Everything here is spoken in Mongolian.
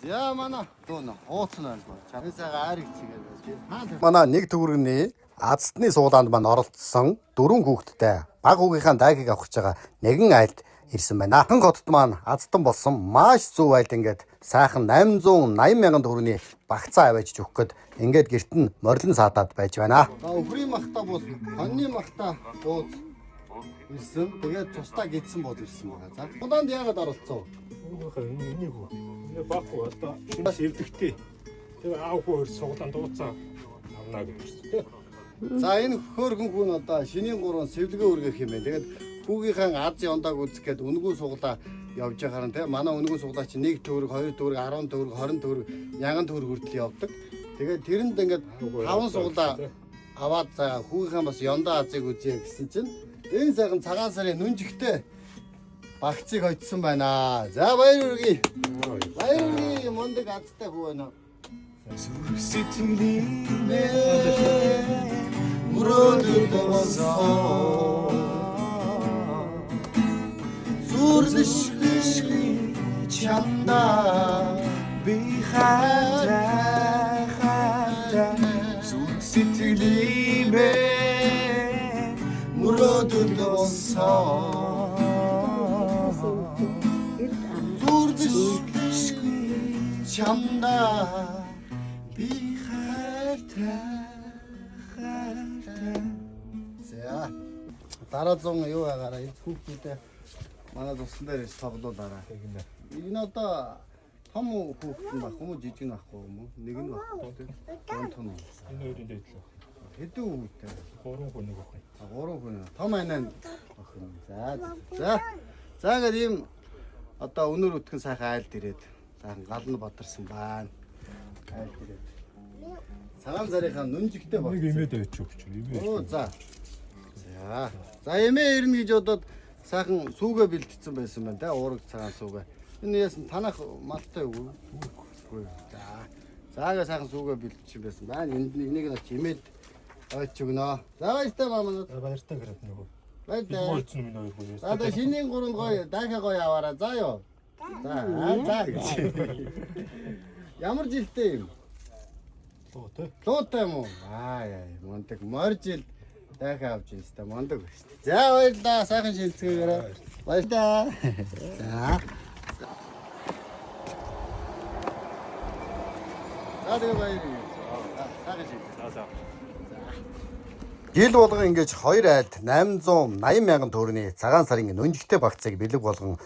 Яа манай дөө ууцна байна. Чамсаага ариг цэгээд. Манай нэг төгрөгийн азтны суулаанд маань оролцсон 4 хүүхэдтэй баг хүүгийнхаа дайгийг авах гэж байгаа нэгэн айлд ирсэн байна. Хан хотод маань азтан болсон маш зөв айл ингээд сайхан 880 мянган төгрөгийн багцаа аваачж өгөх гээд ингээд гэрт нь морилон саадаад байж байна. Өврийн махта бол хоньны махта бууз ирсэн. Тэгээд тусдаа гидсэн бууз ирсэн байгаа. За. Удаанд яагаад оролцсон? Энийг хөө. Баг уу одоо шинэ эвдэгтэй. Тэгээ аавгүй суглаан дууцаа авна гэж байна. За энэ хөөрхөн хүн одоо шинийн 3 сэвлэгээ үргэх юм байна. Тэгээд хүүгийнхаа аз ёндааг үзэх гээд үнгүү суглаа явж байхаар нь те манай үнгүү суглаа чи 1 төгрөг 2 төгрөг 10 төгрөг 20 төгрөг яган төгрөг хүртэл явдаг. Тэгээд тэрэнд ингээд 5 суглаа аваад за хүүгийнхаа бас ёндоо азыг үзье гэсэн чинь энэ сайхан цагаан сарын нүнжигтэй багцыг хоцсон байна. За баяр үргэе. Баяр үргэе мондөг азтай хүү байна. Сэтгэлээ мөрөөдөд болсон зүрлэшгүй чамда би хайртай сэтгэлээ мөрөөдөд болсон зүрлэшгүй чамда би хайртай. За дараа зон юу байгаараа энэ хүүхдүүдээ манай тусан дээр тоглуулаараа. Энэ одоо том хүүхэд нь бах юм уу жижиг нь ахгүй юм уу? Нэг нь бах. Том. Энэ хоёрын дэдлээ. Хэдэн хүүхэдтэй? 3 хүн нэг охин. 3 хүн. Том анаа охин. За. За ингээд ийм одоо өнөр өтгөн сайхан айлд ирээд сайхан гал нь бадарсан байна. Айлд ирээд. Цагаан зарынхаа нүнжигтэй баг. Нэг имээд авч өгч. Оо за. За эмээ ирнэ гэж бодоод сайхан сүүгээ бэлтцсэн байсан байна те уураг цагаан сүүгээ. Энэ яасан танах малтай юу? Үгүй. За. Заагаа сайхан сүүгээ бэлтчихсэн байсан байна. Энийг нь эмээд авч өгнө. За баяртай маамаа. Баяртай гэрэг нөгөө. Баяртай. Болцсон минь хоёр хүн. За одоо шинийн 3 гоё дахиад гоё аваараа. За ёо. За гэж. Ямар жилтэй юм? Луутай юм уу? Яа, мондөг моржил дахиад авч ирсэн та мондөг байна шүү дээ. За баярлалаа. Сайхан шилцгээгээрээ. Баярлалаа. За. За тэгээ баярлалаа. Сайхан шилцгээ. За. Жил болгон ингэж 2 айлд 880 мянган төгрөгийн цагаан сарын нүнжигтэй багцыг бэлэг болгон өгж